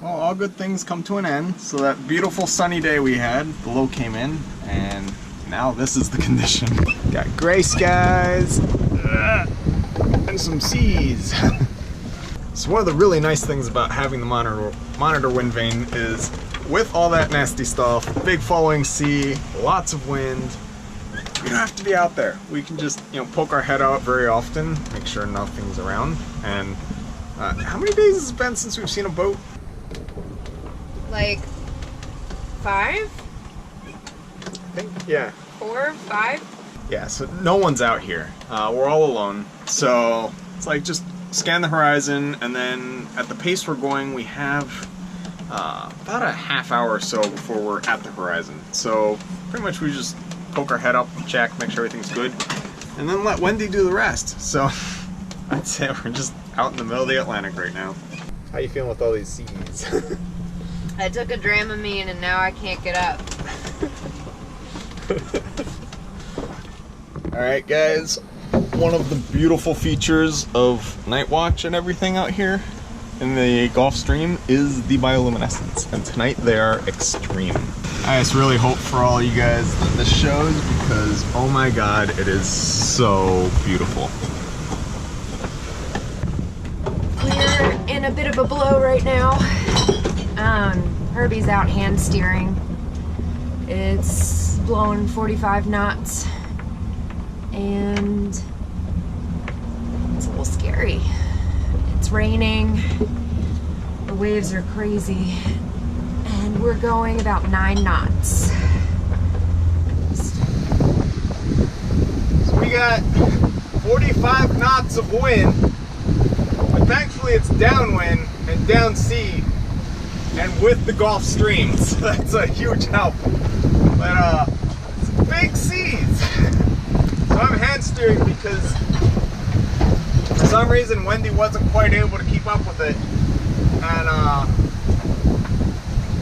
Well, all good things come to an end. So that beautiful sunny day we had, the low came in, and now this is the condition. Got gray skies and some seas. So one of the really nice things about having the monitor wind vane is, with all that nasty stuff, big flowing sea, lots of wind, we don't have to be out there. We can just, poke our head out very often, make sure nothing's around. And how many days has it been since we've seen a boat? Like 5? I think, yeah. 4, 5? Yeah, so no one's out here. We're all alone. So it's like just scan the horizon, and then at the pace we're going, we have about a half hour or so before we're at the horizon. So pretty much we just poke our head up, check, make sure everything's good, and then let Wendy do the rest. So I'd say we're just out in the middle of the Atlantic right now. How you feeling with all these seas? I took a Dramamine and now I can't get up. Alright guys, one of the beautiful features of night watch and everything out here in the Gulf Stream is the bioluminescence, and tonight they are extreme. I just really hope for all you guys that this shows, because oh my god, it is so beautiful. We're in a bit of a blow right now. Herby's out hand steering. It's blowing 45 knots and it's a little scary. It's raining, the waves are crazy, and we're going about 9 knots. So we got 45 knots of wind, but thankfully it's downwind and down sea and with the Gulf Stream, so that's a huge help. But it's big seas. So I'm hand steering because for some reason Wendy wasn't quite able to keep up with it, and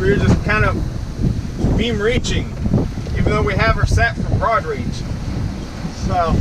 we were just kind of beam reaching, even though we have her set for broad reach. So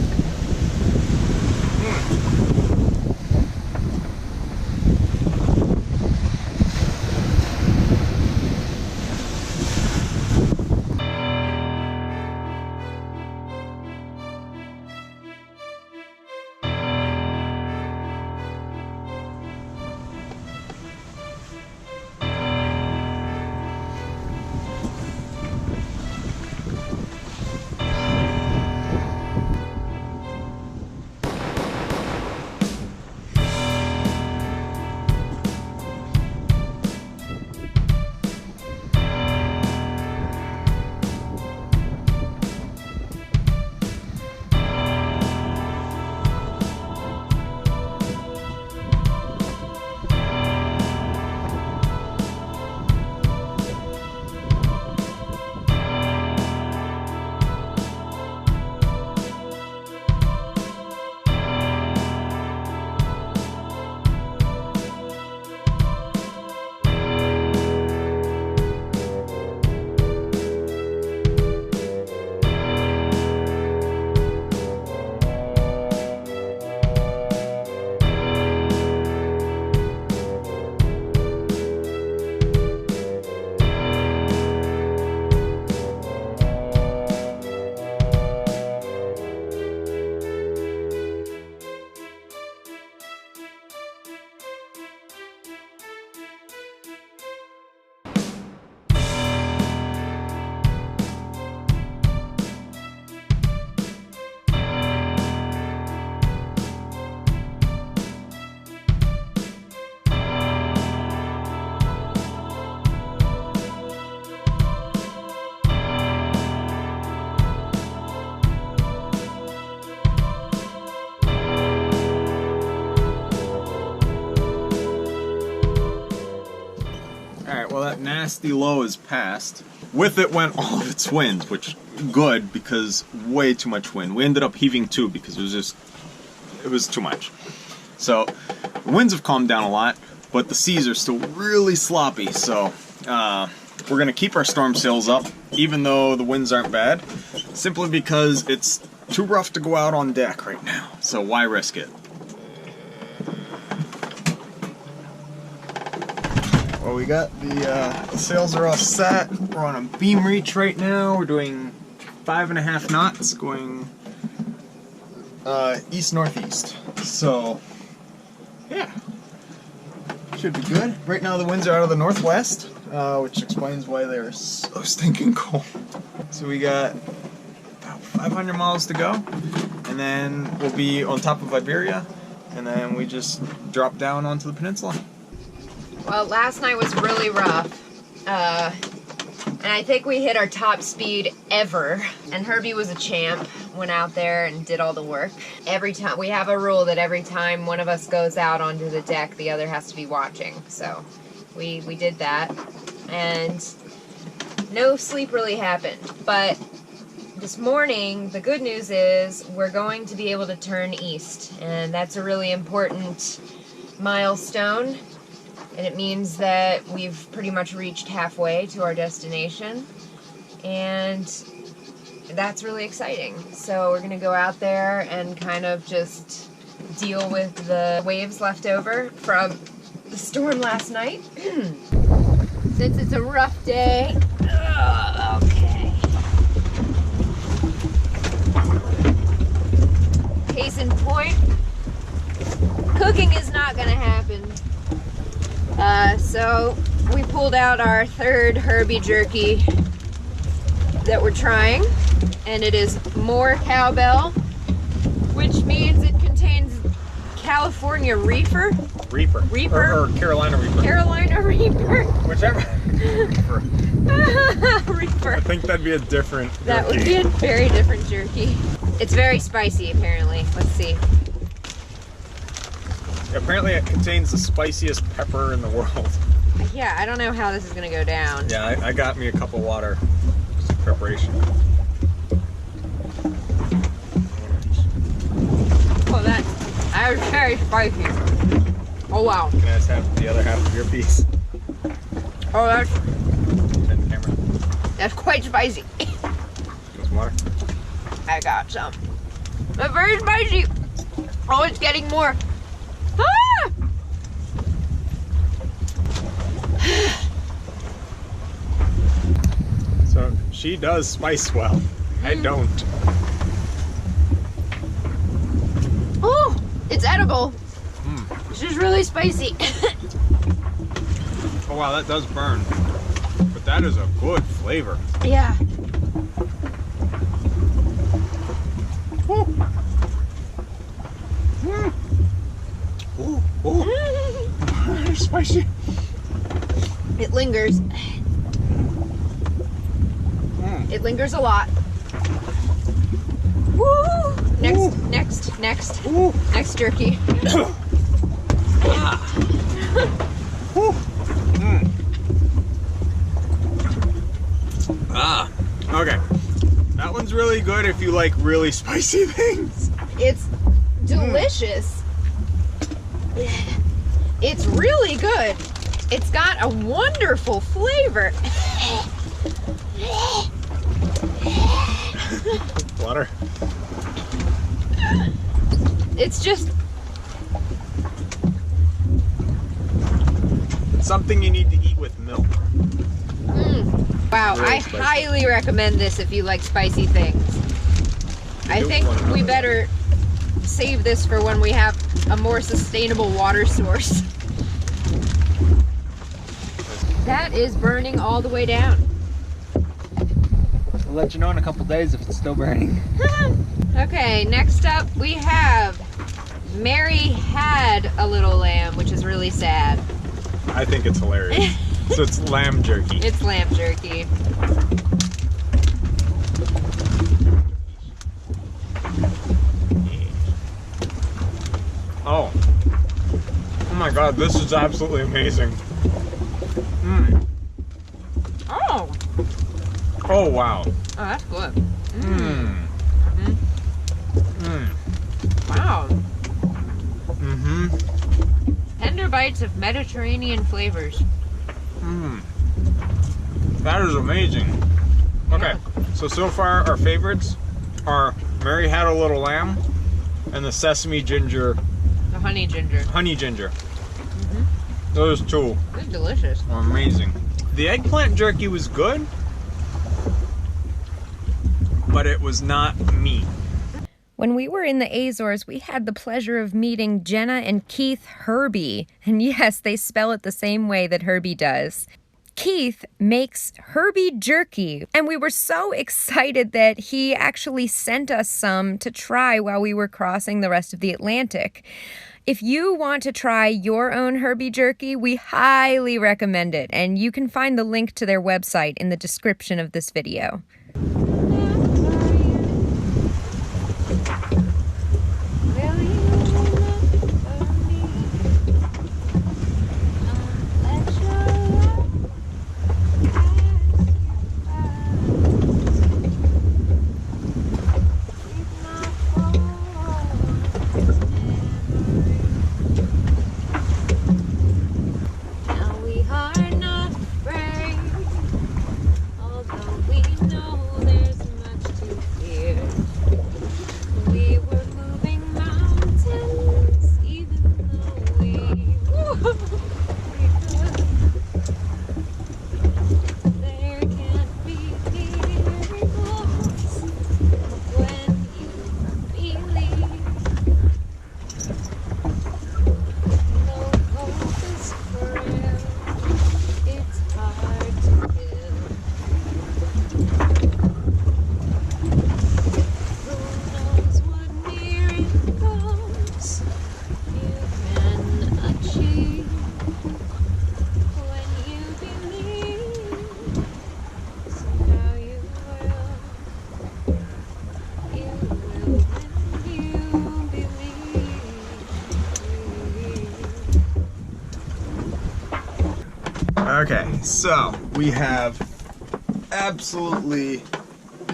nasty low is past. With it went all of its winds, which good, because way too much wind. We ended up heaving too because it was too much. So the winds have calmed down a lot, but the seas are still really sloppy. So we're gonna keep our storm sails up, even though the winds aren't bad, simply because it's too rough to go out on deck right now. So why risk it? Whoa. So we got the sails are all set. We're on a beam reach right now. We're doing 5.5 knots going east-northeast. So yeah, should be good. Right now the winds are out of the northwest, which explains why they're so stinking cold. So we got about 500 miles to go, and then we'll be on top of Iberia, and then we just drop down onto the peninsula. Well, last night was really rough, and I think we hit our top speed ever, and Herby was a champ, went out there and did all the work. Every time, we have a rule that every time one of us goes out onto the deck, the other has to be watching, so we did that, and no sleep really happened, but this morning, the good news is we're going to be able to turn east, and that's a really important milestone. And it means that we've pretty much reached halfway to our destination, and that's really exciting. So we're gonna go out there and kind of just deal with the waves left over from the storm last night. Since it's a rough day. Okay. Case in point, cooking is not gonna happen. So we pulled out our third Herby Jerky that we're trying, and it is more cowbell, which means it contains California Reaper. Reaper. Or Carolina Reaper. Carolina Reaper. Whichever. Reaper. Reaper. I think that'd be a different jerky. That would be a very different jerky. It's very spicy, apparently. Let's see. Apparently it contains the spiciest pepper in the world. Yeah, I don't know how this is gonna go down. Yeah, I got me a cup of water preparation. Oh, that was very spicy. Oh wow. Can I just have the other half of your piece? Oh, that's Turn the camera. That's quite spicy. Want some water? I got some. But very spicy. Oh, it's getting more. Ah! So she does spice well. I don't. Oh, it's edible. It's just really spicy. Oh wow, that does burn. But that is a good flavor. Yeah. Ooh. Mm. Ooh, ooh. It's spicy. It lingers. It lingers a lot. Woo! Next Ooh. jerky. Okay. That one's really good if you like really spicy things. It's delicious. It's really good. It's got a wonderful flavor. Water. It's just something you need to eat with milk. wow, Really I spicy. highly recommend this if you like spicy things. I think we better save this for when we have a more sustainable water source. That is burning all the way down. I'll let you know in a couple days if it's still burning. Okay, next up we have Mary had a little lamb, which is really sad. I think it's hilarious. So it's lamb jerky. It's lamb jerky. Oh. Oh my god, this is absolutely amazing. Oh. Oh wow. Oh, that's good. Wow. Tender bites of Mediterranean flavors. That is amazing. Okay, so far our favorites are Mary Had a Little Lamb, and the sesame ginger, The honey ginger. honey ginger. Those two They're delicious. are amazing. The eggplant jerky was good, but it was not meat. When we were in the Azores, we had the pleasure of meeting Jenna and Keith Herby. And yes, they spell it the same way that Herby does. Keith makes Herby Jerky, and we were so excited that he actually sent us some to try while we were crossing the rest of the Atlantic. If you want to try your own Herby Jerky, we highly recommend it, and you can find the link to their website in the description of this video. Okay, so we have absolutely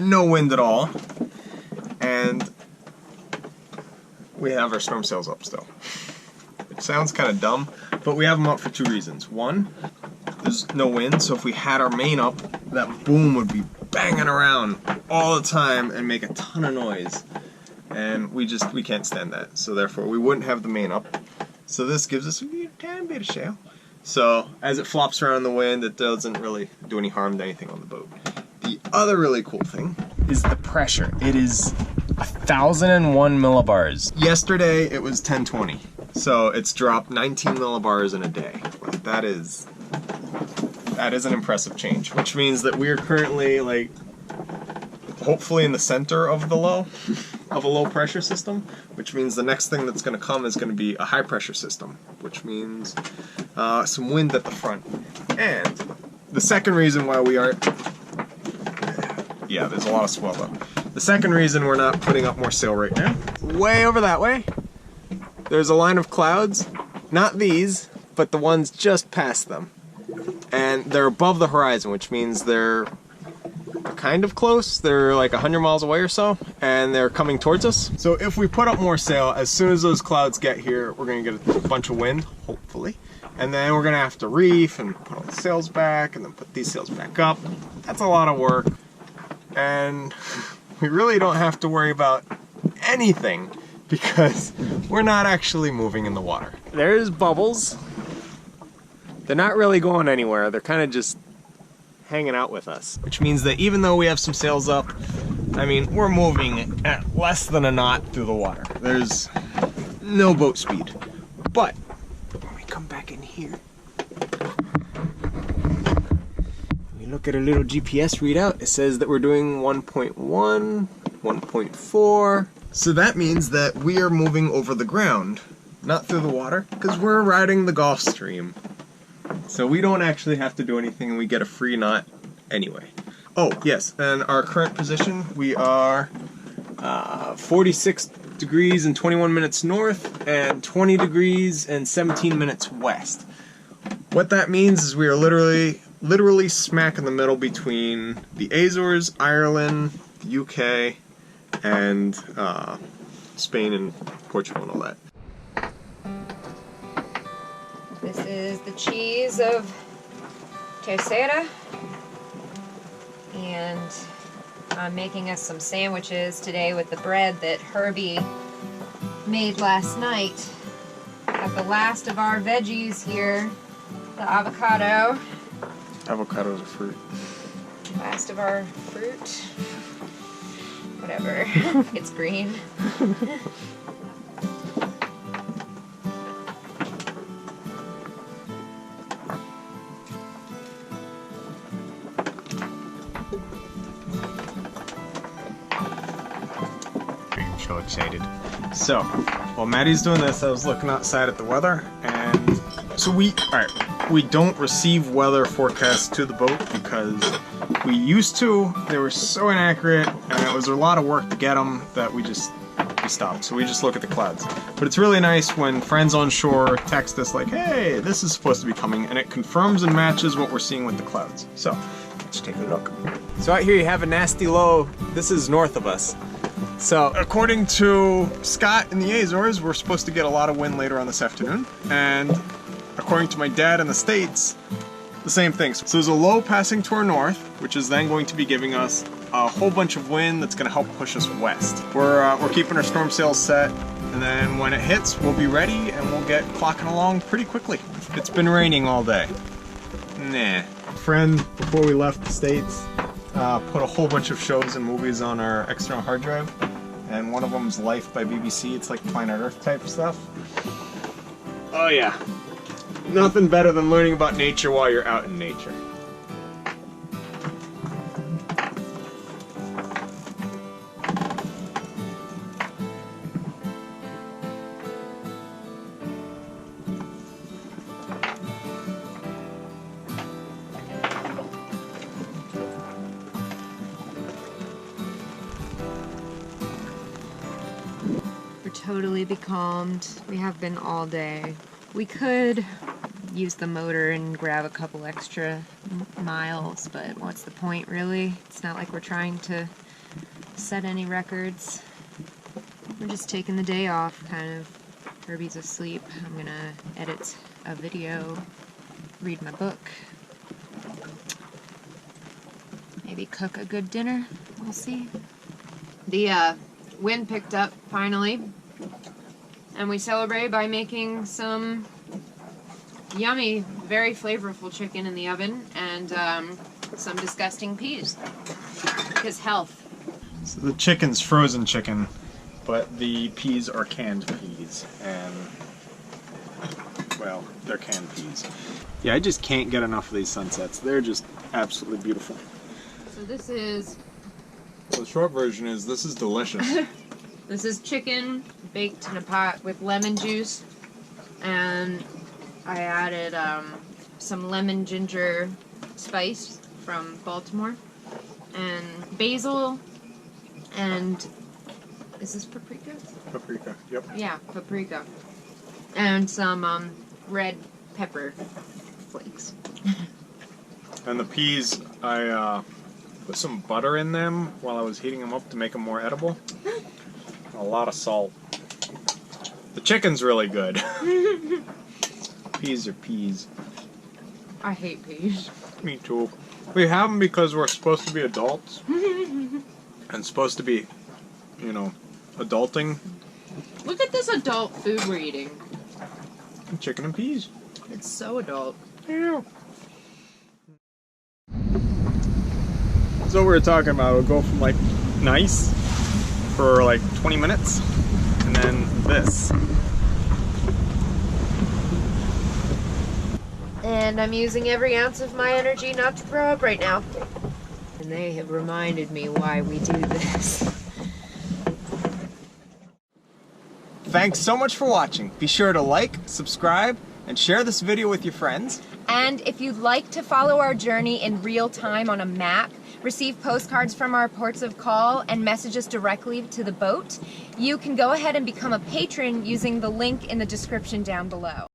no wind at all, and we have our storm sails up still. It sounds kind of dumb, but we have them up for two reasons. One, there's no wind, so if we had our main up, that boom would be banging around all the time and make a ton of noise, and we can't stand that, so therefore we wouldn't have the main up. So this gives us a tiny bit of sail. So as it flops around in the wind, it doesn't really do any harm to anything on the boat. The other really cool thing is the pressure. It is 1,001 millibars. Yesterday it was 1020, so it's dropped 19 millibars in a day. Like, that is an impressive change, which means that we are currently, like, hopefully in the center of the low pressure system, which means the next thing that's going to come is going to be a high pressure system, which means some wind at the front. And the second reason why we aren't, yeah, there's a lot of swell though. The second reason we're not putting up more sail right now, way over that way, there's a line of clouds, not these, but the ones just past them. And they're above the horizon, which means they're kind of close. They're like 100 miles away or so, and they're coming towards us. So if we put up more sail, as soon as those clouds get here, we're gonna get a bunch of wind, hopefully. And then we're gonna have to reef and put all the sails back and then put these sails back up. That's a lot of work. And we really don't have to worry about anything because we're not actually moving in the water. There's bubbles. They're not really going anywhere. They're kind of just hanging out with us. Which means that even though we have some sails up, I mean, we're moving at less than a knot through the water. There's no boat speed. But when we come back in here, we look at a little GPS readout. It says that we're doing 1.1, 1.4. So that means that we are moving over the ground, not through the water, because we're riding the Gulf Stream. So we don't actually have to do anything, and we get a free knot anyway. Oh, yes, and our current position, we are 46 degrees and 21 minutes north and 20 degrees and 17 minutes west. What that means is we are literally smack in the middle between the Azores, Ireland, the UK, and Spain and Portugal and all that. This is the cheese of Terceira, and I'm making us some sandwiches today with the bread that Herby made last night. Got the last of our veggies here The avocado. Avocado is a fruit. Last of our fruit. Whatever. It's green. I'm so excited. So, while Maddie's doing this, I was looking outside at the weather, and so we don't receive weather forecasts to the boat because we used to. They were so inaccurate, and it was a lot of work to get them that we stopped. So we just look at the clouds. But it's really nice when friends on shore text us like, hey, this is supposed to be coming, and it confirms and matches what we're seeing with the clouds. So, let's take a look. So out here you have a nasty low. This is north of us. So according to Scott in the Azores, we're supposed to get a lot of wind later on this afternoon. And according to my dad in the States, the same thing. So there's a low passing to our north, which is then going to be giving us a whole bunch of wind that's going to help push us west. We're keeping our storm sails set, and then when it hits, we'll be ready and we'll get clocking along pretty quickly. It's been raining all day. Nah. A friend, before we left the States, put a whole bunch of shows and movies on our external hard drive, and one of them's Life by BBC. It's like Planet Earth type stuff. Oh yeah. Nothing better than learning about nature while you're out in nature. We're totally becalmed. We have been all day. We could use the motor and grab a couple extra miles, but what's the point really? It's not like we're trying to set any records. We're just taking the day off, kind of. Herby's asleep. I'm gonna edit a video, read my book, maybe cook a good dinner. We'll see. The wind picked up finally, and we celebrate by making some yummy, very flavorful chicken in the oven and some disgusting peas, because health. So the chicken's frozen chicken, but the peas are canned peas, and well, they're canned peas. Yeah, I just can't get enough of these sunsets. They're just absolutely beautiful. So this is... Well, the short version is this is delicious. This is chicken baked in a pot with lemon juice, and I added some lemon ginger spice from Baltimore, and basil, and is this paprika? Paprika, yep. Yeah, paprika. And some red pepper flakes. And the peas, I put some butter in them while I was heating them up to make them more edible. A lot of salt. The chicken's really good. Peas are peas. I hate peas. Me too. We have them because we're supposed to be adults. And supposed to be, you know, adulting. Look at this adult food we're eating. Chicken and peas. It's so adult. Yeah. So what we were talking about, we'll go from like nice for like 20 minutes and then this. And I'm using every ounce of my energy not to throw up right now. And they have reminded me why we do this. Thanks so much for watching. Be sure to like, subscribe, and share this video with your friends. And if you'd like to follow our journey in real time on a map, receive postcards from our ports of call, and message us directly to the boat, you can go ahead and become a patron using the link in the description down below.